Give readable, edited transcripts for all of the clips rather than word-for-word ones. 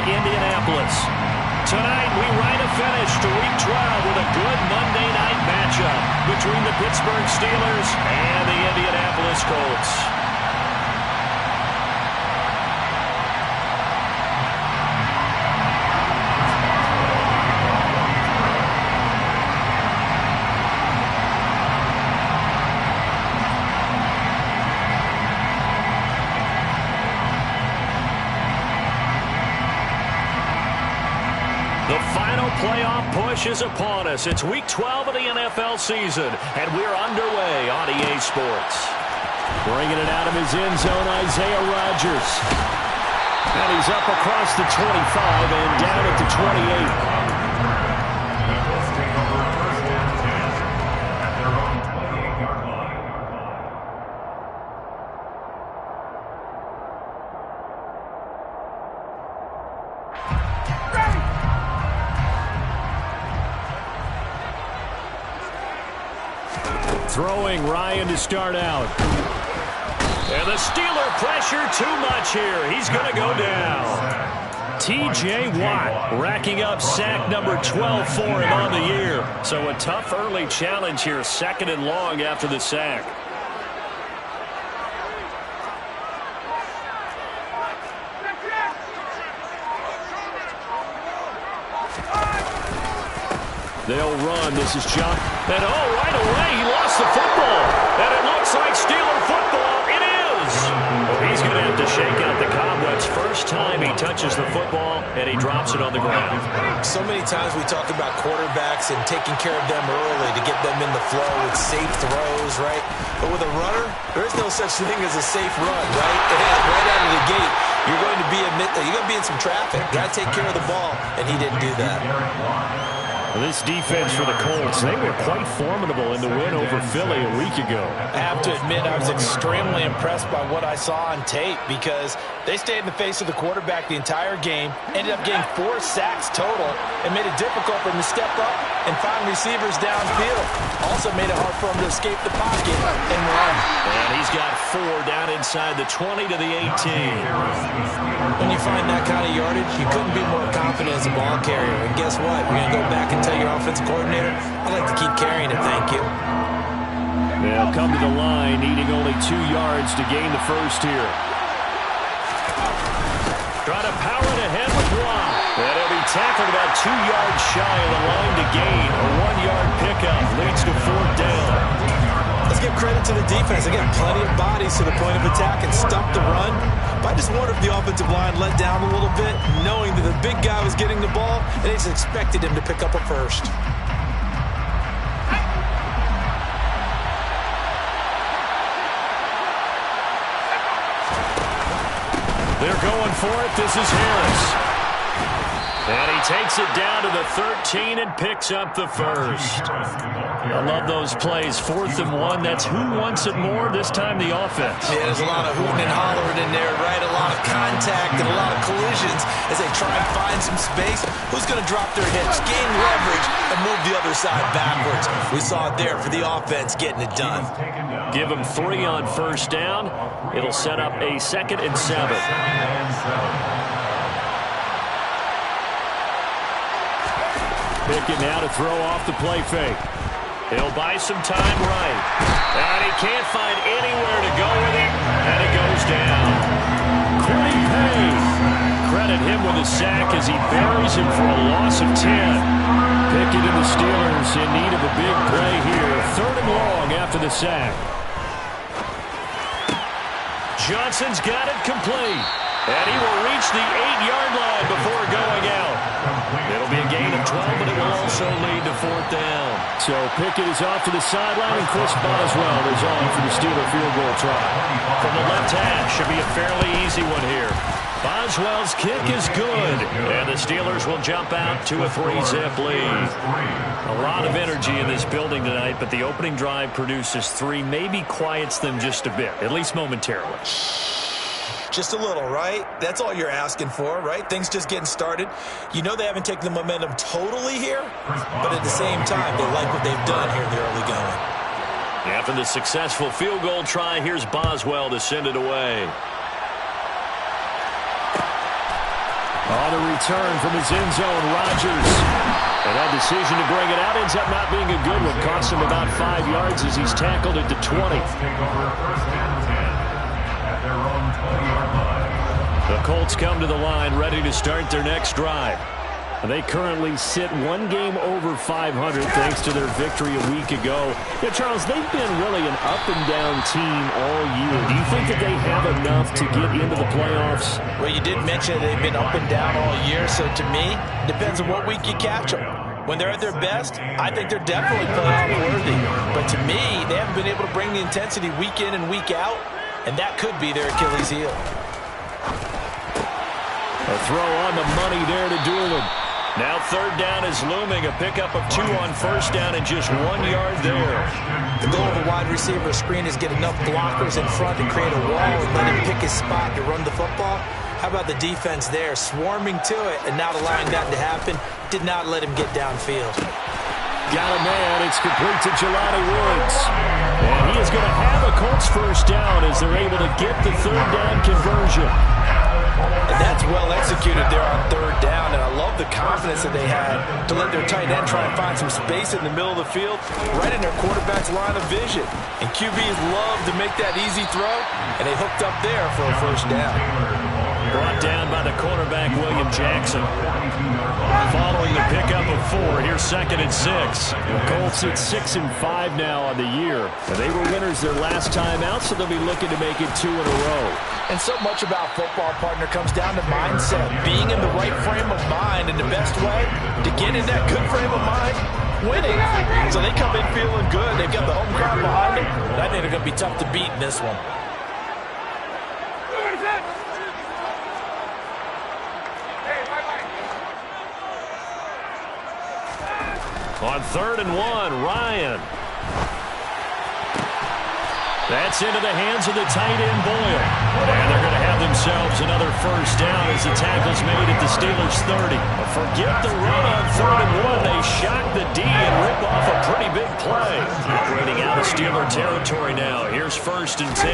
Indianapolis. Tonight, we write a finish to Week 12 with a good Monday night matchup between the Pittsburgh Steelers and the Indianapolis Colts. The final playoff push is upon us. It's Week 12 of the NFL season, and we're underway on EA Sports. Bringing it out of his end zone, Isaiah Rodgers. And he's up across the 25 and down at the 28. Throwing Ryan to start out. And the Steeler pressure too much here. He's going to go down. T.J. Watt racking up sack number 12 for him on the year. So a tough early challenge here, 2nd and long after the sack. They'll run. This is John. And right away, he lost the football. And it looks like Steeler football. It is. Well, he's going to have to shake out the cobwebs. First time he touches the football, and he drops it on the ground. So many times we talk about quarterbacks and taking care of them early to get them in the flow with safe throws, right? But with a runner, there is no such thing as a safe run, right? And right out of the gate, you're going to be in some traffic. You got to take care of the ball, and he didn't do that. This defense for the Colts, they were quite formidable in the win over Philly a week ago. I have to admit, I was extremely impressed by what I saw on tape because they stayed in the face of the quarterback the entire game, ended up getting 4 sacks total, and made it difficult for him to step up and find receivers downfield. Also made it hard for him to escape the pocket and run. And he's got 4 down inside the 20 to the 18. When you find that kind of yardage, you couldn't be more confident as a ball carrier. And guess what? You're going to go back and tell your offensive coordinator, I'd like to keep carrying it, thank you. They'll come to the line, needing only 2 yards to gain the first here. Trying to power it ahead with Watt. And he'll be tackled about 2 yards shy of the line to gain. A 1-yard pickup leads to 4th down. Let's give credit to the defense. They got plenty of bodies to the point of attack and stop the run. But I just wonder if the offensive line let down a little bit, knowing that the big guy was getting the ball, and they just expected him to pick up a first. They're going for it. This is Harris. And he takes it down to the 13 and picks up the first. I love those plays. 4th and 1. That's who wants it more. This time the offense. Yeah, there's a lot of hooting and hollering in there, right? A lot of contact and a lot of collisions as they try and find some space. Who's going to drop their hips, gain leverage, and move the other side backwards? We saw it there for the offense getting it done. Give them 3 on first down. It'll set up a 2nd and 7. Pickett now to throw off the play fake. He'll buy some time right. And he can't find anywhere to go with it. And it goes down. Quiddy Pay. Credit him with a sack as he buries him for a loss of 10. Pickett and the Steelers in need of a big play here. 3rd and long after the sack. Johnson's got it complete. And he will reach the 8-yard line before going out. It'll be a gain of 12, but it will also lead to 4th down. So Pickett is off to the sideline, and Chris Boswell is on for the Steeler field goal try. From the left hash, should be a fairly easy one here. Boswell's kick is good, and the Steelers will jump out to a 3-zip lead. A lot of energy in this building tonight, but the opening drive produces 3, maybe quiets them just a bit, at least momentarily. Just a little, right? That's all you're asking for, right? Things just getting started. You know they haven't taken the momentum totally here, but at the same time, they like what they've done here in the early going. After the successful field goal try, here's Boswell to send it away. On the return from his end zone, Rodgers. And that decision to bring it out ends up not being a good one. Costs him about 5 yards as he's tackled at the 20. The Colts come to the line ready to start their next drive. They currently sit 1 game over 500 thanks to their victory a week ago. Yeah, Charles, they've been really an up-and-down team all year. Do you think that they have enough to get into the playoffs? Well, you did mention they've been up and down all year, so to me, it depends on what week you catch them. When they're at their best, I think they're definitely playoff worthy. But to me, they haven't been able to bring the intensity week in and week out, and that could be their Achilles heel. A throw on the money there to Doolin. Now third down is looming. A pickup of 2 on first down and just 1 yard there. The goal of a wide receiver screen is get enough blockers in front to create a wall and let him pick his spot to run the football. How about the defense there, swarming to it and not allowing that to happen? Did not let him get downfield. Got a man. It's complete to Jelani Woods. And he is going to have a Colts first down as they're able to get the third down conversion. And that's well executed there on third down, and I love the confidence that they had to let their tight end try and find some space in the middle of the field, right in their quarterback's line of vision. And QBs love to make that easy throw, and they hooked up there for a first down. Brought down by the cornerback, William Jackson. Following the pickup of 4, here's 2nd and 6. The Colts at 6-5 now on the year. And they were winners their last time out, so they'll be looking to make it 2 in a row. And so much about football, partner, comes down to mindset. Being in the right frame of mind, and the best way to get in that good frame of mind, winning. So they come in feeling good. They've got the home crowd behind them. And I think they're going to be tough to beat in this one. On 3rd and 1, Ryan. That's into the hands of the tight end, Boyle. And they're going to have themselves another first down as the tackle's made at the Steelers' 30. Forget the run on 3rd and 1. They shock the D and rip off a pretty big play. Operating out of Steeler territory now. Here's 1st and 10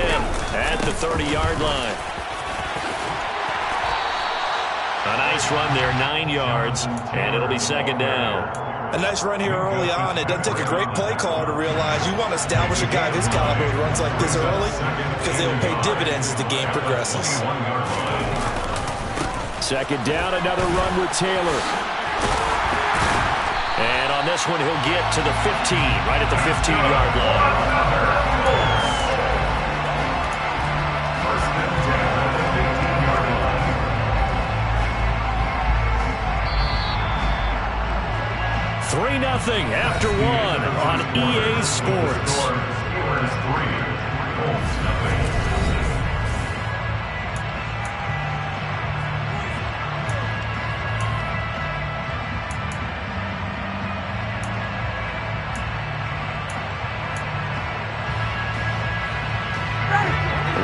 at the 30-yard line. A nice run there, 9 yards, and it'll be 2nd down. A nice run here early on. It doesn't take a great play caller to realize you want to establish a guy of his caliber who runs like this early because they will pay dividends as the game progresses. 2nd down, another run with Taylor. And on this one, he'll get to the 15, right at the 15-yard line. 3-0 after 1 on EA Sports.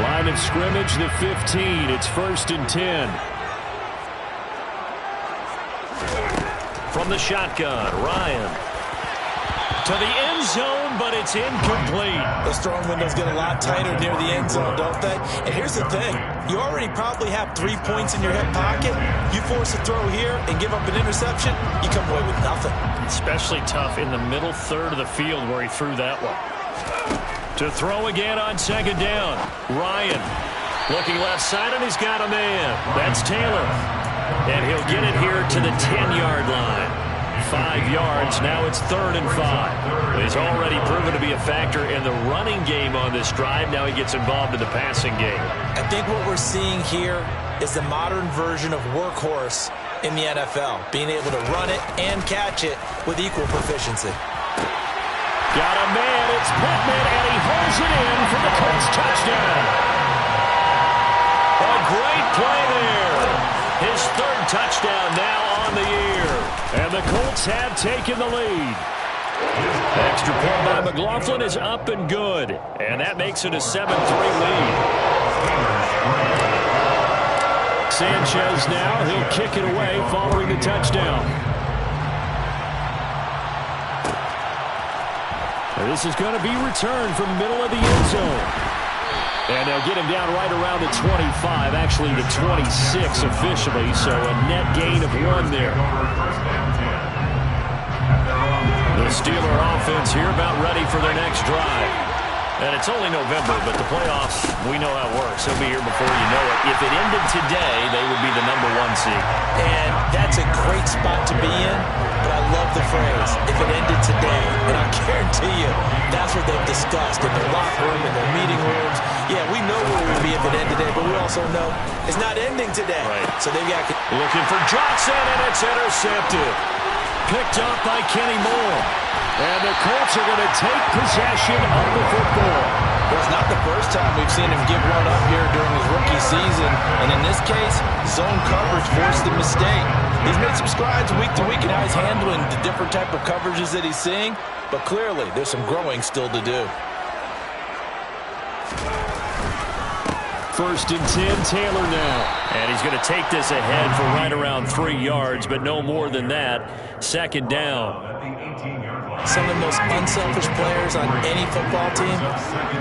Line of scrimmage, the 15. It's 1st and 10. From the shotgun, Ryan. To the end zone, but it's incomplete. Those throwing windows get a lot tighter near the end zone, don't they? And here's the thing. You already probably have 3 points in your hip pocket. You force a throw here and give up an interception, you come away with nothing. Especially tough in the middle third of the field where he threw that one. To throw again on 2nd down. Ryan looking left side, and he's got a man. That's Taylor. And he'll get it here to the 10-yard line. 5 yards. Now it's 3rd and 5. He's already proven to be a factor in the running game on this drive. Now he gets involved in the passing game. I think what we're seeing here is the modern version of workhorse in the NFL. Being able to run it and catch it with equal proficiency. Got a man. It's Pittman, and he holds it in for the Colts touchdown. A great play there. His 3rd touchdown now on the year. And the Colts have taken the lead. Extra point by McLaughlin is up and good. And that makes it a 7-3 lead. Sanchez now, he'll kick it away following the touchdown. And this is going to be returned from middle of the end zone. And they'll get him down right around the 25, actually the 26 officially, so a net gain of 1 there. The Steeler offense here about ready for their next drive. And it's only November, but the playoffs, we know how it works. They'll be here before you know it. If it ended today, they would be the #1 seed. And that's a great spot to be in, but I love the phrase, if it ended today. And I guarantee you, that's what they've discussed in their locker room, in their meeting rooms. Yeah, we know where we'll be if it ended today, but we also know it's not ending today. Right. So they've got... Looking for Johnson, and it's intercepted. Picked up by Kenny Moore. And the Colts are going to take possession of the football. Well, it's not the first time we've seen him give one up here during his rookie season. And in this case, zone coverage forced the mistake. He's made some strides week to week in how he's handling the different type of coverages that he's seeing. But clearly, there's some growing still to do. 1st and 10, Taylor now. And he's going to take this ahead for right around 3 yards, but no more than that. 2nd down. Some of the most unselfish players on any football team,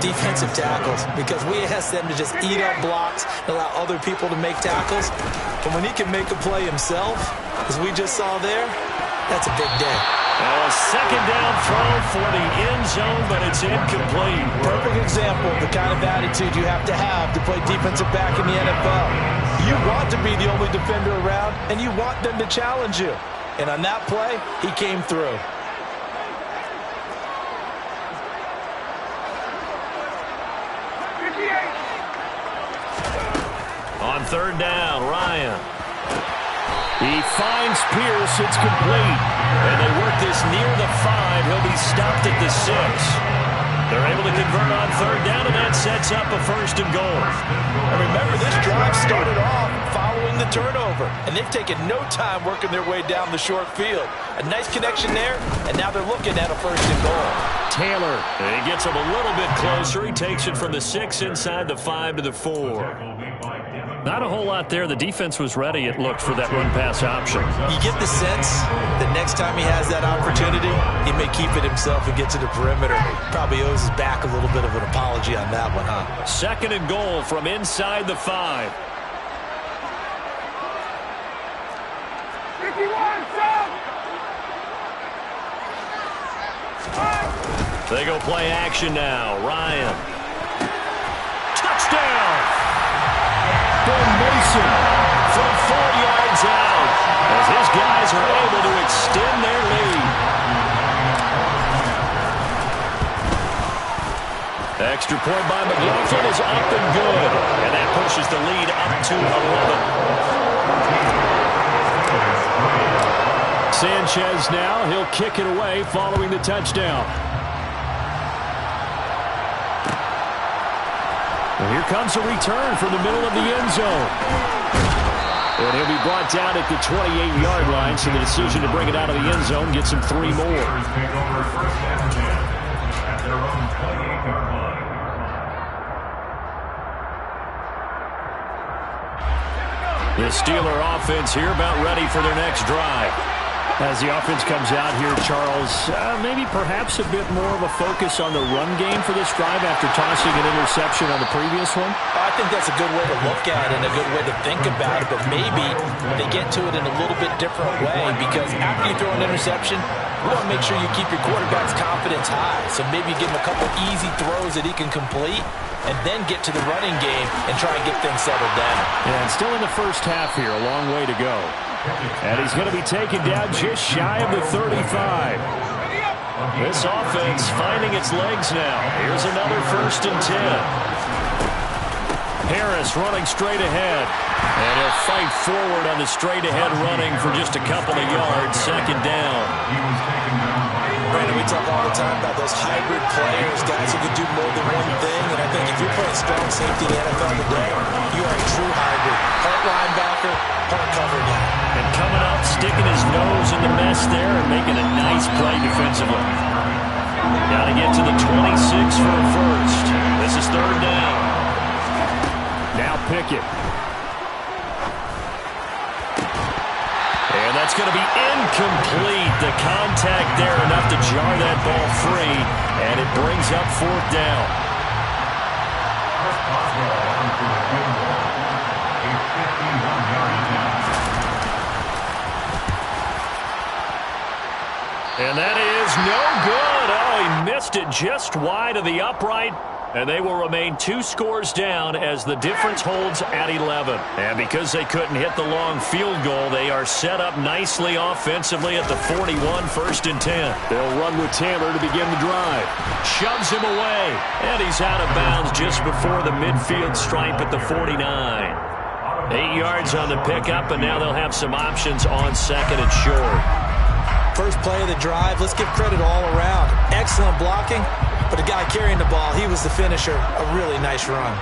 defensive tackles, because we ask them to just eat up blocks and allow other people to make tackles. And when he can make a play himself, as we just saw there, that's a big day. A 2nd down throw for the end zone, but it's incomplete. Perfect example of the kind of attitude you have to play defensive back in the NFL. You want to be the only defender around, and you want them to challenge you. And on that play, he came through. On 3rd down, Ryan. He finds Pierce. It's complete. And they work this near the 5. He'll be stopped at the 6. They're able to convert on 3rd down, and that sets up a 1st and goal. And remember, this drive started off following the turnover. And they've taken no time working their way down the short field. A nice connection there, and now they're looking at a 1st and goal. Taylor, and he gets him a little bit closer. He takes it from the 6 inside the 5 to the 4. Not a whole lot there. The defense was ready, it looked, for that run-pass option. You get the sense that next time he has that opportunity, he may keep it himself and get to the perimeter. Probably owes his back a little bit of an apology on that one, huh? 2nd and goal from inside the 5. They go play action now. Ryan. Touchdown! Ben Mason from 4 yards out as his guys are able to extend their lead. Extra point by McLaughlin is up and good, and that pushes the lead up to 11. Sanchez now, he'll kick it away following the touchdown. And here comes a return from the middle of the end zone. And he'll be brought down at the 28-yard line, so the decision to bring it out of the end zone gets him 3 more. The Steeler offense here about ready for their next drive. As the offense comes out here, Charles, maybe perhaps a bit more of a focus on the run game for this drive after tossing an interception on the previous one? I think that's a good way to look at it and a good way to think about it, but maybe they get to it in a little bit different way, because after you throw an interception, you want to make sure you keep your quarterback's confidence high. So maybe give him a couple easy throws that he can complete, and then get to the running game and try and get things settled down. Yeah, and still in the first half here, a long way to go. And he's going to be taken down just shy of the 35. This offense finding its legs now. Here's another 1st and 10. Harris running straight ahead. And he'll fight forward on the straight-ahead running for just a couple of yards. 2nd down. Brandon, we talk all the time about those hybrid players, guys who can do more than one thing. And I think if you're playing strong safety in the NFL today, you are a true hybrid. Part linebacker, part cover guy. And coming up, sticking his nose in the mess there and making a nice play defensively. Got to get to the 26 for a 1st. This is 3rd down. Now Pickett. And that's going to be incomplete. The contact there enough to jar that ball free, and it brings up 4th down. And that is no good. Oh, he missed it just wide of the upright. And they will remain 2 scores down as the difference holds at 11. And because they couldn't hit the long field goal, they are set up nicely offensively at the 41, 1st and 10. They'll run with Taylor to begin the drive. Shoves him away. And he's out of bounds just before the midfield stripe at the 49. 8 yards on the pickup, and now they'll have some options on 2nd and short. First play of the drive, let's give credit all around. Excellent blocking, but the guy carrying the ball, he was the finisher. A really nice run.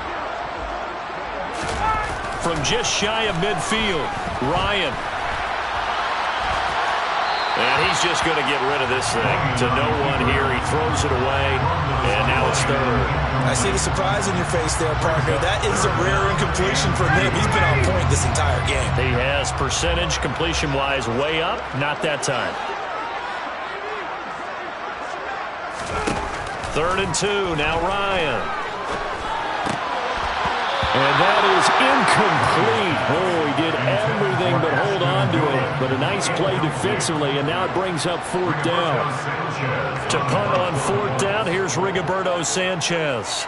From just shy of midfield, Ryan. And he's just going to get rid of this thing. To no one here, he throws it away, and now it's 3rd. I see the surprise in your face there, partner. That is a rare incompletion for him. He's been on point this entire game. He has percentage completion-wise way up, not that time. 3rd and 2, now Ryan. And that is incomplete. Oh, he did everything but hold on to it. But a nice play defensively, and now it brings up 4th down. To punt on 4th down, here's Rigoberto Sanchez.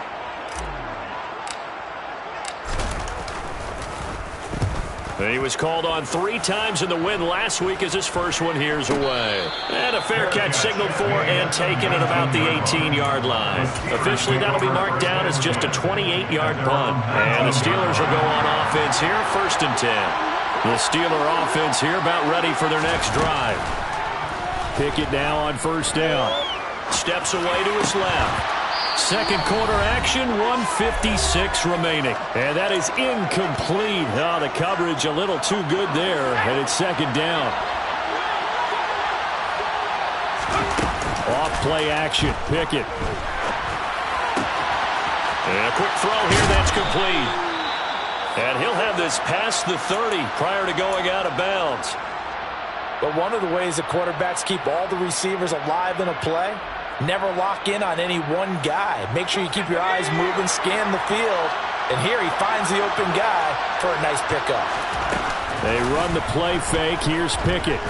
He was called on 3 times in the win last week as his first one here's away. And a fair catch signaled for and taken at about the 18-yard line. Officially, that'll be marked down as just a 28-yard punt. And the Steelers will go on offense here, 1st and 10. The Steeler offense here about ready for their next drive. Pickett now on 1st down. Steps away to his left. 2nd quarter action, 1:56 remaining. And that is incomplete. Oh, the coverage a little too good there, and it's 2nd down. Off play action, Pickett. And a quick throw here, that's complete. And he'll have this past the 30 prior to going out of bounds. But one of the ways the quarterbacks keep all the receivers alive in a play, never lock in on any one guy. Make sure you keep your eyes moving, scan the field. And here he finds the open guy for a nice pickup. They run the play fake. Here's Pickett.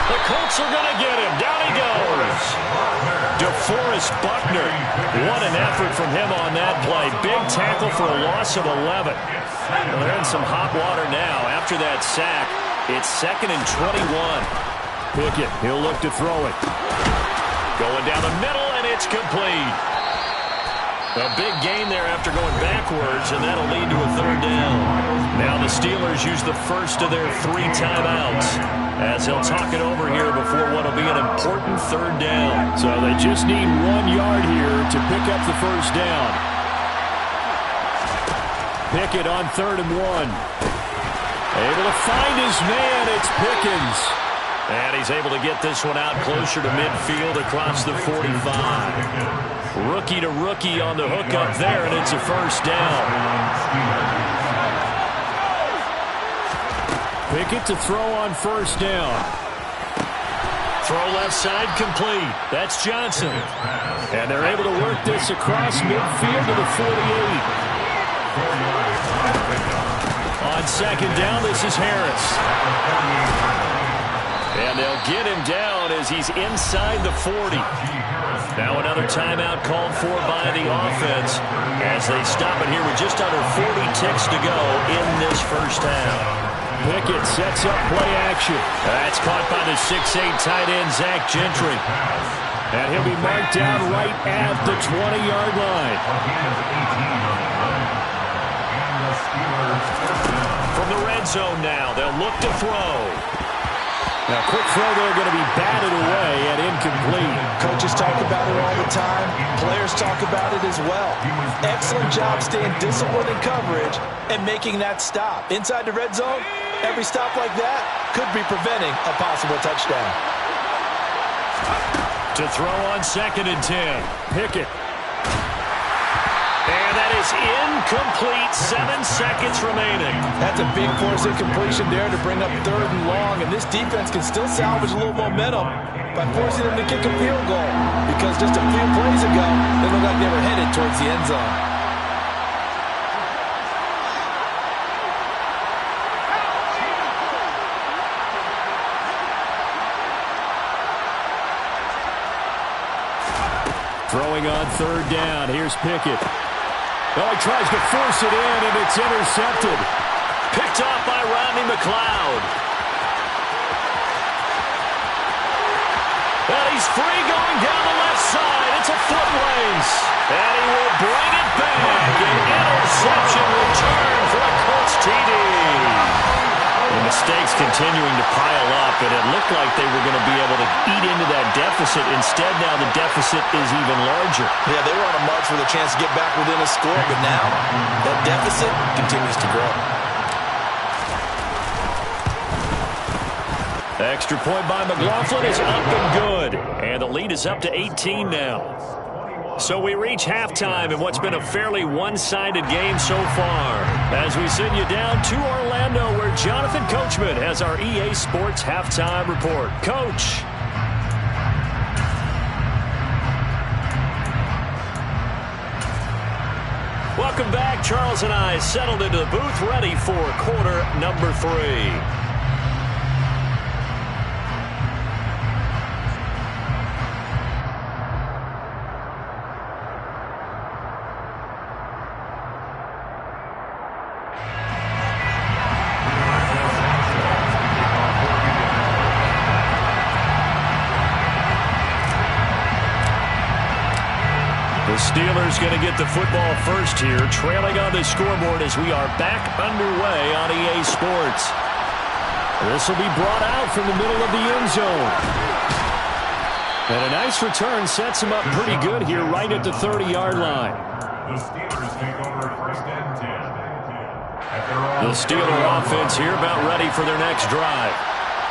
The Colts are going to get him. Down he goes. DeForest Buckner. What an effort from him on that play. Big tackle for a loss of 11. Well, they're in some hot water now. After that sack, it's 2nd and 21. Pickett, he'll look to throw it. Going down the middle, and it's complete. A big gain there after going backwards, and that'll lead to a 3rd down. Now the Steelers use the first of their 3 timeouts as they'll talk it over here before what will be an important 3rd down. So they just need 1 yard here to pick up the 1st down. Pickett on 3rd and 1. Able to find his man. It's Pickens. And he's able to get this one out closer to midfield across the 45. Rookie to rookie on the hook up there, and it's a 1st down. Pickett to throw on 1st down. Throw left side complete. That's Johnson. And they're able to work this across midfield to the 48. On 2nd down, this is Harris. And they'll get him down as he's inside the 40. Now another timeout called for by the offense as they stop it here with just under 40 ticks to go in this 1st half. Pickett sets up play action. That's caught by the 6'8 tight end, Zach Gentry. And he'll be marked down right at the 20-yard line. From the red zone now, they'll look to throw. Now, quick throw there going to be batted away and incomplete. Coaches talk about it all the time. Players talk about it as well. Excellent job staying disciplined in coverage and making that stop. Inside the red zone, every stop like that could be preventing a possible touchdown. To throw on 2nd and 10. Pickett. And that is incomplete. 7 seconds remaining. That's a big force incompletion there to bring up 3rd and long. And this defense can still salvage a little momentum by forcing them to kick a field goal. Because just a few plays ago, they looked like they were headed towards the end zone. Throwing on third down. Here's Pickett. Oh, he tries to force it in, and it's intercepted. Picked off by Rodney McLeod. And he's free going down the left side. It's a foot race. And he will bring it back. An interception return for a Colts TD. The mistakes continuing to pile up, and it looked like they were going to be able to eat into that deficit. Instead, now the deficit is even larger. Yeah, they were on a march with a chance to get back within a score, but now that deficit continues to grow. Extra point by McLaughlin is up and good. And the lead is up to 18 now. So we reach halftime in what's been a fairly one-sided game so far. As we send you down to Orlando, where Jonathan Coachman has our EA Sports Halftime Report. Coach. Welcome back. Charles and I settled into the booth, ready for quarter number 3. Steelers going to get the football first here, trailing on the scoreboard as we are back underway on EA Sports. This will be brought out from the middle of the end zone. And a nice return sets him up pretty good here right at the 30-yard line. The Steelers take over first and 10. The Steeler offense here about ready for their next drive.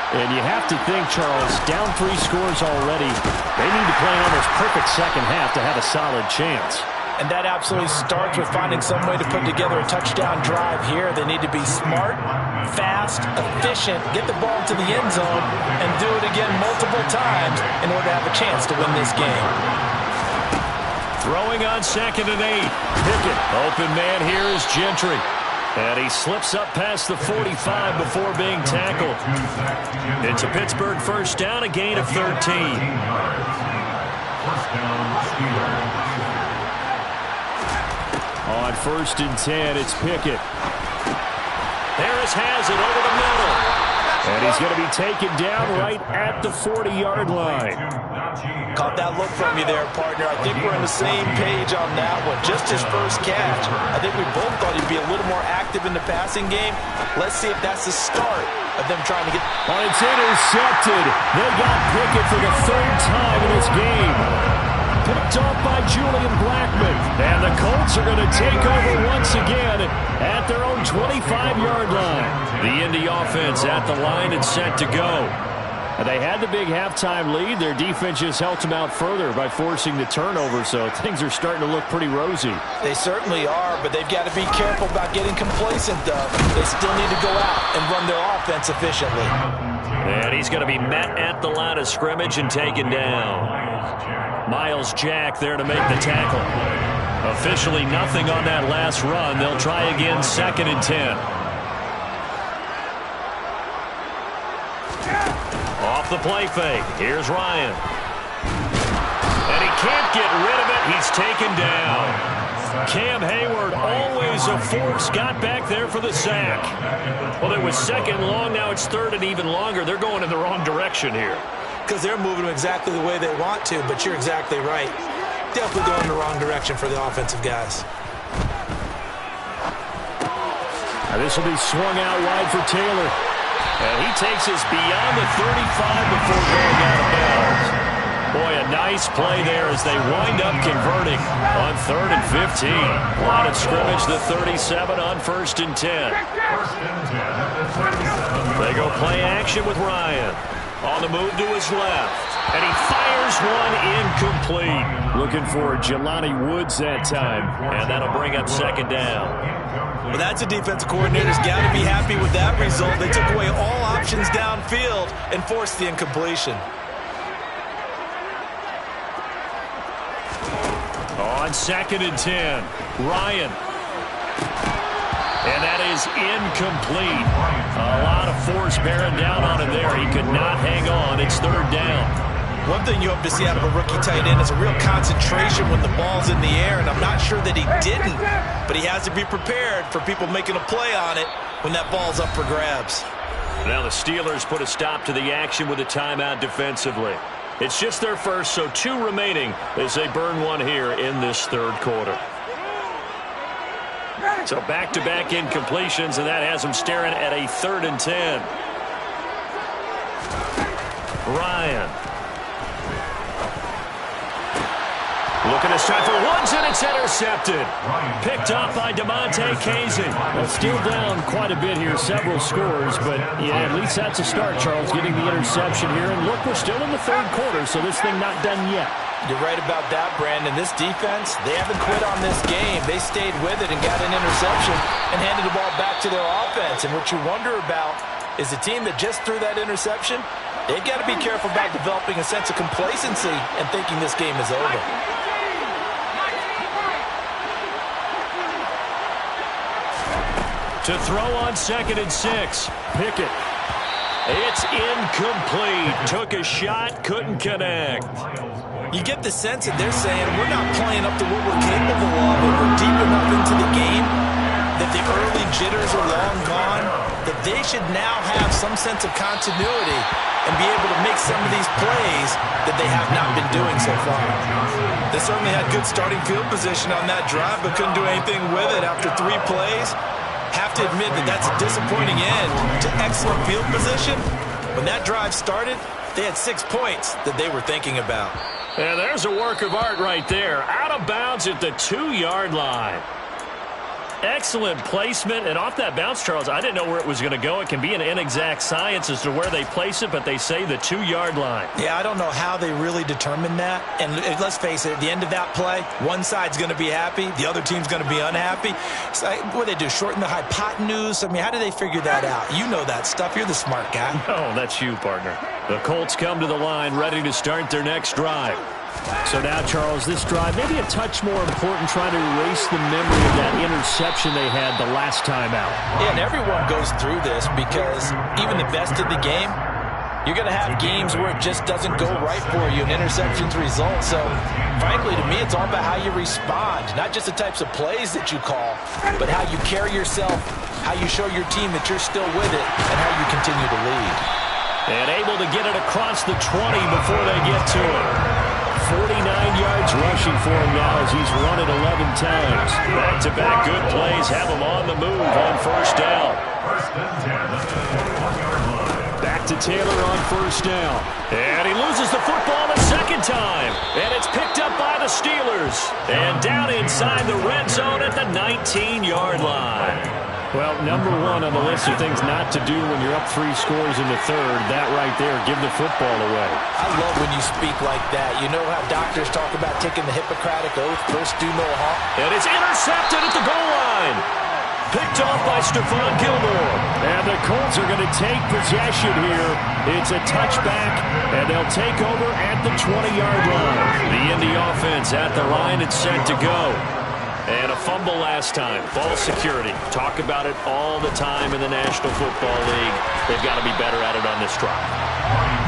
And you have to think, Charles, down 3 scores already. They need to play an almost perfect second half to have a solid chance. And that absolutely starts with finding some way to put together a touchdown drive here. They need to be smart, fast, efficient, get the ball to the end zone, and do it again multiple times in order to have a chance to win this game. Throwing on 2nd and 8. Pickett. Open man here is Gentry. And he slips up past the 45 before being tackled. It's a Pittsburgh first down, a gain of 13. First down, Steelers. On 1st and 10, it's Pickett. Harris has it over the middle. And he's going to be taken down right at the 40-yard line. Caught that look from you there, partner. I think we're on the same page on that one. Just his first catch. I think we both thought he'd be a little more active in the passing game. Let's see if that's the start of them trying to get... Oh, it's intercepted. They got Pickett for the 3rd time in this game. Picked off by Julian Blackmon. And the Colts are going to take over once again at their own 25-yard line. The Indy offense at the line and set to go. They had the big halftime lead. Their defense just helped them out further by forcing the turnover, so things are starting to look pretty rosy. They certainly are, but they've got to be careful about getting complacent, though. They still need to go out and run their offense efficiently. And he's going to be met at the line of scrimmage and taken down. Miles Jack there to make the tackle. Officially nothing on that last run. They'll try again 2nd and 10. Off the play fake. Here's Ryan. And he can't get rid of it. He's taken down. Cam Hayward, always a force, got back there for the sack. Well, it was 2nd long. Now it's 3rd and even longer. They're going in the wrong direction here. Because they're moving them exactly the way they want to, but you're exactly right. Definitely going in the wrong direction for the offensive guys. Now this will be swung out wide for Taylor. And he takes us beyond the 35 before going out of bounds. Boy, a nice play there as they wind up converting on 3rd and 15. Line of scrimmage, the 37 on 1st and 10. They go play action with Ryan. On the move to his left. And he fires one incomplete. Looking for Jelani Woods that time. And that'll bring up 2nd down. Well, that's a defensive coordinator's got to be happy with that result. They took away all options downfield and forced the incompletion. On 2nd and 10, Ryan. And that is incomplete. A lot of force bearing down on him there. He could not hang on. It's 3rd down. One thing you hope to see out of a rookie tight end is a real concentration when the ball's in the air, and I'm not sure that he didn't, but he has to be prepared for people making a play on it when that ball's up for grabs. Now the Steelers put a stop to the action with a timeout defensively. It's just their first, so 2 remaining as they burn one here in this third quarter. So back-to-back incompletions, and that has them staring at a 3rd and 10. Ryan. Looking to strike for Woods, and it's intercepted. Picked off by DeMonte Kazin. Well, still down quite a bit here, several scores, but yeah, at least that's a start, Charles, getting the interception here. And look, we're still in the third quarter, so this thing not done yet. You're right about that, Brandon. This defense, they haven't quit on this game. They stayed with it and got an interception and handed the ball back to their offense. And what you wonder about is the team that just threw that interception, they've got to be careful about developing a sense of complacency and thinking this game is over. To throw on 2nd and 6. Pickett. It's incomplete. Took a shot, couldn't connect. You get the sense that they're saying we're not playing up to what we're capable of, and we're deep enough into the game that the early jitters are long gone, that they should now have some sense of continuity and be able to make some of these plays that they have not been doing so far. They certainly had good starting field position on that drive, but couldn't do anything with it after 3 plays. Have to admit that that's a disappointing end to excellent field position. When that drive started, they had 6 points that they were thinking about. And there's a work of art right there. Out of bounds at the 2-yard line. Excellent placement, and off that bounce, Charles, I didn't know where it was going to go. It can be an inexact science as to where they place it, but they say the 2-yard line. Yeah, I don't know how they really determined that. And let's face it, at the end of that play, one side's going to be happy, the other team's going to be unhappy. It's like, what do they do, shorten the hypotenuse? I mean, how do they figure that out? You know that stuff. You're the smart guy. Oh, that's you, partner. The Colts come to the line ready to start their next drive. So now, Charles, this drive maybe a touch more important, trying to erase the memory of that interception they had the last time out. Yeah, and everyone goes through this because even the best of the game, you're going to have games where it just doesn't go right for you and interceptions result. So, frankly, to me, it's all about how you respond, not just the types of plays that you call, but how you carry yourself, how you show your team that you're still with it, and how you continue to lead. And able to get it across the 20 before they get to it. 49 yards rushing for him now as he's run it 11 times. Back-to-back good plays have him on the move on 1st down. Back to Taylor on 1st down. And he loses the football a 2nd time. And it's picked up by the Steelers. And down inside the red zone at the 19-yard line. Well, number 1 on the list of things not to do when you're up 3 scores in the third. That right there, give the football away. I love when you speak like that. You know how doctors talk about taking the Hippocratic Oath, first do no harm? And it's intercepted at the goal line. Picked off by Stephon Gilmore. And the Colts are going to take possession here. It's a touchback, and they'll take over at the 20-yard line. The Indy offense at the line and set to go. And a fumble last time. Ball security. Talk about it all the time in the National Football League. They've got to be better at it on this drive.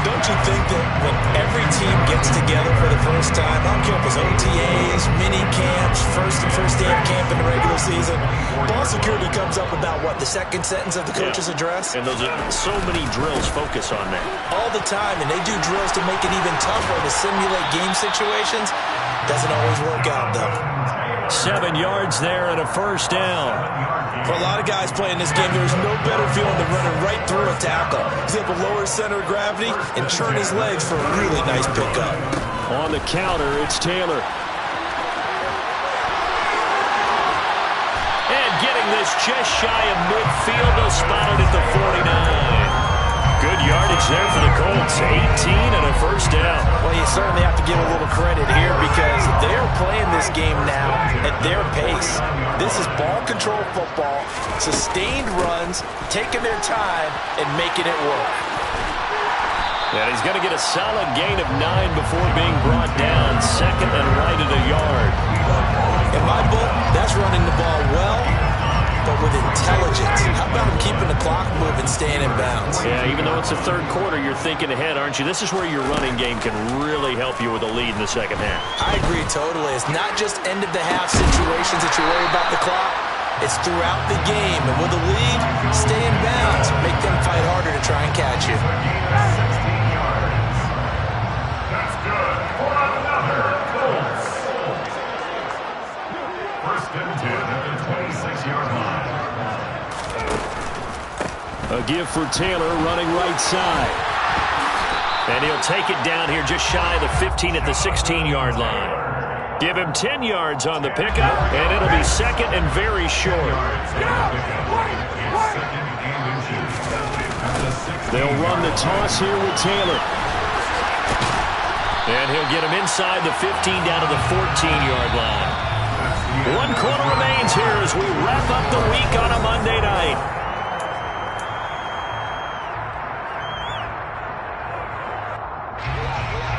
Don't you think that when every team gets together for the first time, I don't care if it's OTAs, mini camps, first day of camp in the regular season, ball security comes up about, what, the 2nd sentence of the coach's address? And those are so many drills focus on that. All the time, and they do drills to make it even tougher to simulate game situations. Doesn't always work out, though. 7 yards there and a 1st down. For a lot of guys playing this game, there's no better feeling than running right through a tackle. He's able to lower his center of gravity and churn his legs for a really nice pickup. On the counter, it's Taylor. And getting this just shy of midfield, they'll spot it at the 49. Good yardage there for the Colts. 18 and a 1st down. Well, you certainly have to give a little credit here because they're playing this game now at their pace. This is ball control football, sustained runs, taking their time, and making it work. And he's going to get a solid gain of 9 before being brought down. 2nd and right at a yard. In my book, that's running the ball well, but with intelligence. How about him keeping the clock moving, staying in bounds? Yeah, even though it's the third quarter, you're thinking ahead, aren't you? This is where your running game can really help you with a lead in the second half. I agree totally. It's not just end-of-the-half situations that you worry about the clock. It's throughout the game. And with a lead, stay in bounds. Make them fight harder to try and catch you. 16 yards. That's good for another Colts. First and 10 at the 26-yard line. A give for Taylor running right side. And he'll take it down here just shy of the 15 at the 16-yard line. Give him 10 yards on the pickup, and it'll be second and very short. They'll run the toss here with Taylor. And he'll get him inside the 15 down to the 14-yard line. 1 quarter remains here as we wrap up the week on a Monday night.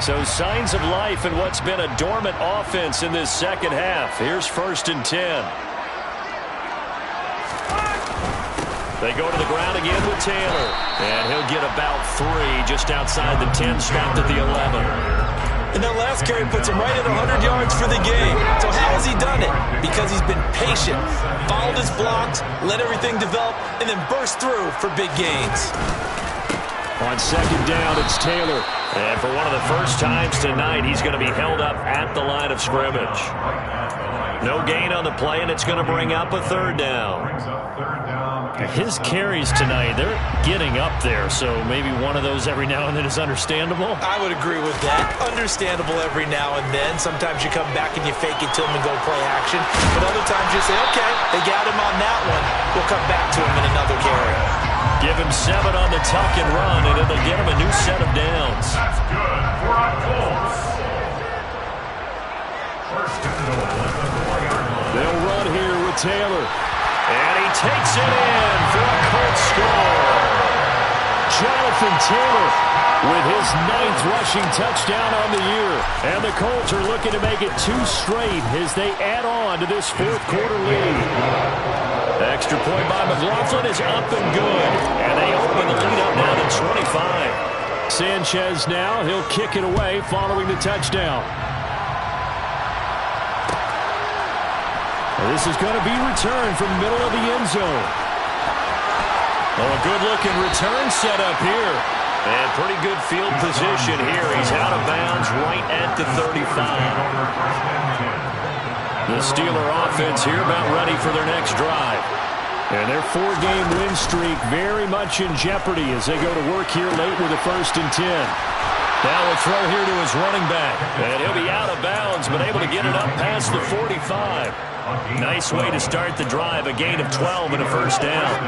So signs of life in what's been a dormant offense in this second half. Here's 1st and 10. They go to the ground again with Taylor. And he'll get about 3 just outside the 10, stopped at the 11. And that last carry puts him right at 100 yards for the game. So how has he done it? Because he's been patient, followed his blocks, let everything develop, and then burst through for big gains. On second down, it's Taylor. And for one of the first times tonight, he's going to be held up at the line of scrimmage. No gain on the play, and it's going to bring up a 3rd down. His carries tonight, they're getting up there, so maybe one of those every now and then is understandable. I would agree with that. Understandable every now and then. Sometimes you come back and you fake it to him and go play action. But other times you say, okay, they got him on that one. We'll come back to him in another carry. Give him 7 on the tuck and run, and it'll get him a new set of downs. That's good for a Colts. First and goal at the 4-yard line. They'll run here with Taylor. And he takes it in for a Colts score. Jonathan Taylor with his 9th rushing touchdown on the year. And the Colts are looking to make it 2 straight as they add on to this 4th quarter lead. Extra point by McLaughlin is up and good. And they open the lead up now to 25. Sanchez now, he'll kick it away following the touchdown. This is going to be returned from the middle of the end zone. Oh, a good-looking return set up here. And pretty good field position here. He's out of bounds right at the 35. The Steeler offense here about ready for their next drive. And their 4-game win streak very much in jeopardy as they go to work here late with a 1st and 10. Now a throw here to his running back. And he'll be out of bounds, but able to get it up past the 45. Nice way to start the drive, a gain of 12 and a 1st down.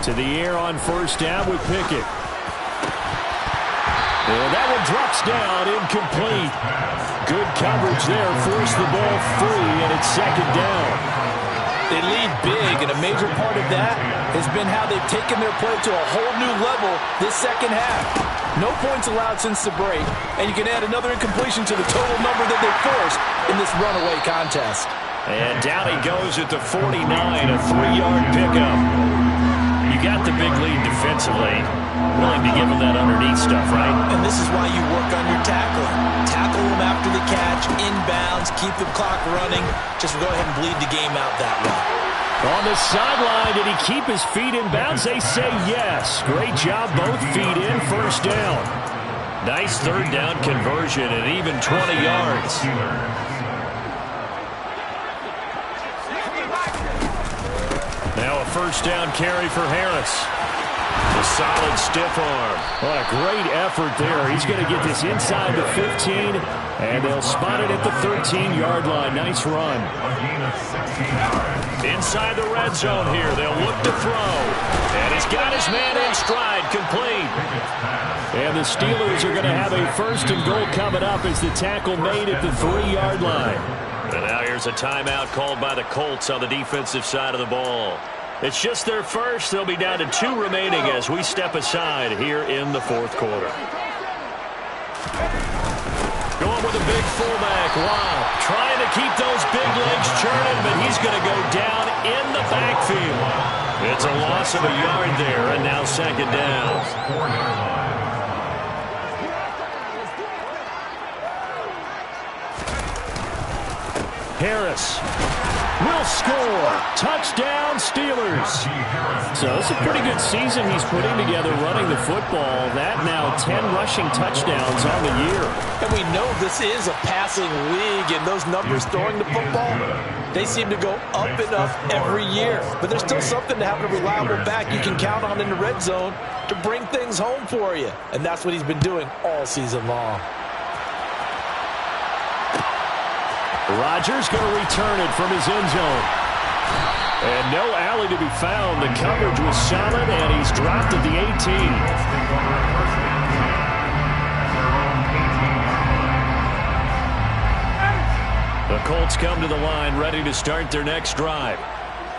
To the air on 1st down with Pickett. And that one drops down, incomplete. Good coverage there, forced the ball free, and it's 2nd down. They lead big, and a major part of that has been how they've taken their play to a whole new level this second half. No points allowed since the break, and you can add another incompletion to the total number that they forced in this runaway contest. And down he goes at the 49, a 3-yard pickup. You got the big lead defensively. Willing to give him that underneath stuff, right? And this is why you work on your tackling. Tackle him after the catch, inbounds, keep the clock running. Just go ahead and bleed the game out that way. On the sideline, did he keep his feet in bounds? They say yes. Great job, both feet in, 1st down. Nice 3rd down conversion and even 20 yards. Now a 1st down carry for Harris. A solid stiff arm. What a great effort there. He's going to get this inside the 15, and they'll spot it at the 13-yard line. Nice run. Inside the red zone here. They'll look to throw. And he's got his man in stride, complete. And the Steelers are going to have a 1st and goal coming up as the tackle made at the 3-yard line. And now here's a timeout called by the Colts on the defensive side of the ball. It's just their first. They'll be down to 2 remaining as we step aside here in the 4th quarter. Going with the big fullback. Wow. Trying to keep those big legs churning, but he's going to go down in the backfield. It's a loss of a yard there, and now second down. Harris will score. Touchdown, Steelers. So it's a pretty good season he's putting together running the football. That now 10 rushing touchdowns on the year. And we know this is a passing league, and those numbers throwing the football, they seem to go up and up every year. But there's still something to having a reliable back you can count on in the red zone to bring things home for you. And that's what he's been doing all season long. Rodgers going to return it from his end zone. And no alley to be found. The coverage was solid, and he's dropped at the 18. The Colts come to the line, ready to start their next drive.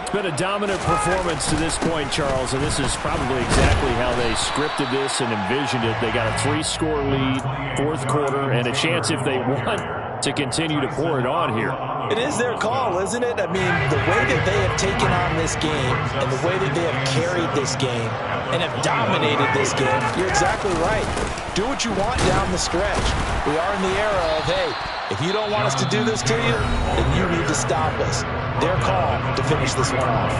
It's been a dominant performance to this point, Charles, and this is probably exactly how they scripted this and envisioned it. They got a 3-score lead, fourth quarter, and a chance if they want to continue to pour it on here. It is their call, isn't it? I mean, the way that they have taken on this game and the way that they have carried this game and have dominated this game, you're exactly right. Do what you want down the stretch. We are in the era of, hey, if you don't want us to do this to you, then you need to stop us. Their call to finish this one off.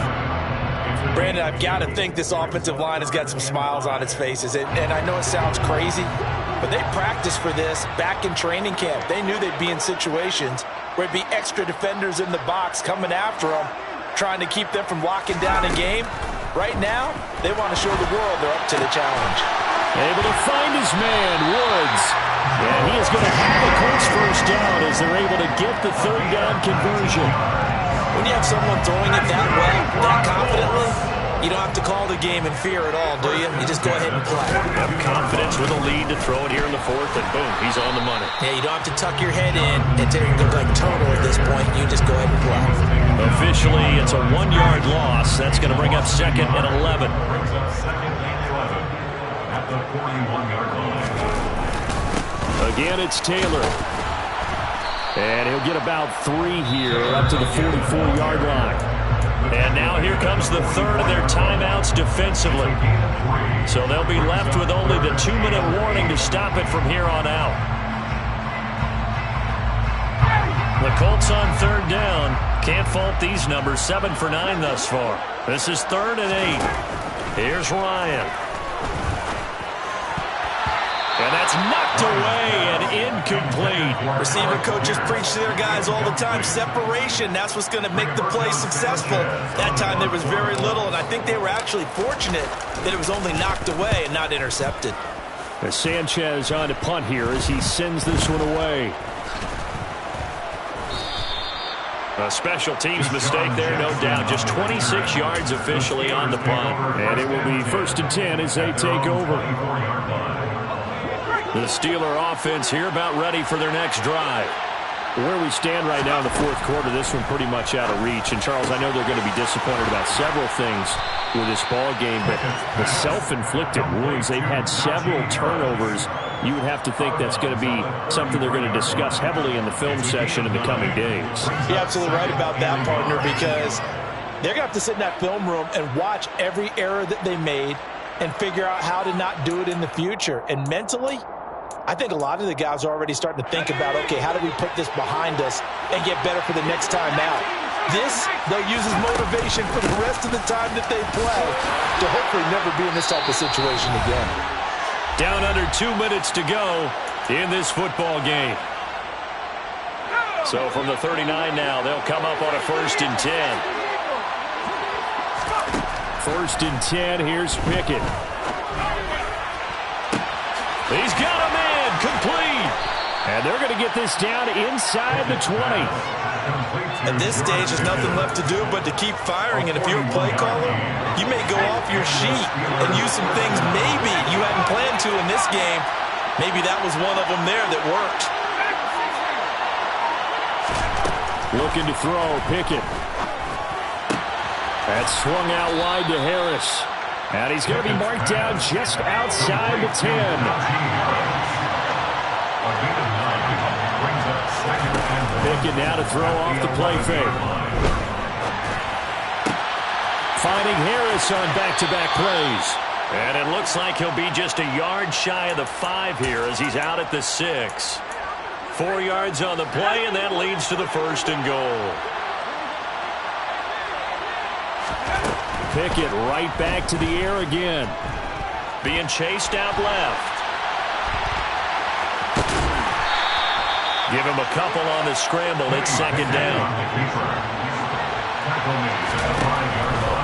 Brandon, I've got to think this offensive line has got some smiles on its faces. And I know it sounds crazy, but they practiced for this back in training camp. They knew they'd be in situations where it'd be extra defenders in the box coming after them, trying to keep them from locking down a game. Right now, they want to show the world they're up to the challenge. Able to find his man, Woods. And he is going to have a Colts first down as they're able to get the third down conversion. When you have someone throwing it that well, that confidently, you don't have to call the game in fear at all, do you? You just go ahead and play. Have confidence with a lead to throw it here in the fourth, and boom, he's on the money. Yeah, you don't have to tuck your head in and take it like total at this point. You just go ahead and play. Officially, it's a 1-yard loss. That's going to bring up second and 11. Brings up second and 11 at the 41-yard line. Again, it's Taylor. And he'll get about 3 here up to the 44-yard line. And now here comes the third of their timeouts defensively. So they'll be left with only the 2-minute warning to stop it from here on out. The Colts on third down. Can't fault these numbers. 7 for 9 thus far. This is 3rd and 8. Here's Ryan. And that's knocked away and incomplete. Receiver coaches preach to their guys all the time. Separation, that's what's going to make the play successful. That time there was very little, and I think they were actually fortunate that it was only knocked away and not intercepted. As Sanchez on to punt here as he sends this one away. A special teams mistake there, no doubt. Just 26 yards officially on the punt. And it will be 1st and 10 as they take over. The Steeler offense here about ready for their next drive. Where we stand right now in the fourth quarter, this one pretty much out of reach. And, Charles, I know they're going to be disappointed about several things with this ball game, but the self-inflicted wounds, they've had several turnovers. You would have to think that's going to be something they're going to discuss heavily in the film session in the coming days. You're absolutely right about that, partner, because they're going to have to sit in that film room and watch every error that they made and figure out how to not do it in the future. And mentally, I think a lot of the guys are already starting to think about, okay, how do we put this behind us and get better for the next time out? This, they'll use as motivation for the rest of the time that they play to hopefully never be in this type of situation again. Down under 2 minutes to go in this football game. So from the 39 now, they'll come up on a 1st and 10. 1st and 10, here's Pickett. He's got a man, complete. And they're going to get this down inside the 20. At this stage, there's nothing left to do but to keep firing. And if you're a play caller, you may go off your sheet and use some things maybe you hadn't planned to in this game. Maybe that was one of them there that worked. Looking to throw, Pickett. That's swung out wide to Harris. And he's going to be marked down just outside the 10. Pickett now to throw off the play fake. Finding Harris on back-to-back plays. And it looks like he'll be just a yard shy of the 5 here as he's out at the 6. 4 yards on the play, and that leads to the 1st and goal. Pickett right back to the air again. Being chased out left. Give him a couple on the scramble. It's 2nd down.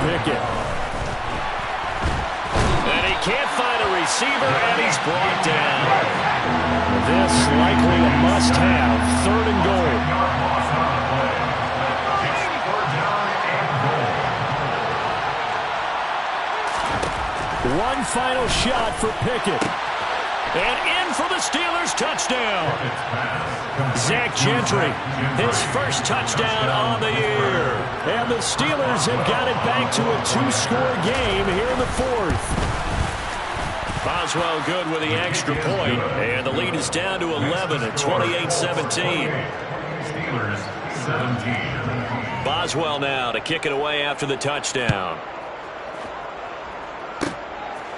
Pickett. And he can't find a receiver, and he's brought down. This likely a must-have. 3rd and goal. One final shot for Pickett. And in for the Steelers touchdown. Zach Gentry, his first touchdown on the year. And the Steelers have got it back to a 2-score game here in the 4th. Boswell good with the extra point, and the lead is down to 11 at 28-17. Steelers 17. Boswell now to kick it away after the touchdown.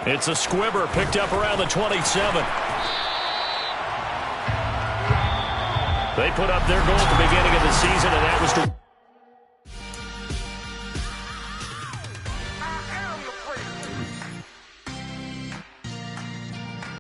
It's a squibber picked up around the 27. They put up their goal at the beginning of the season, and that was to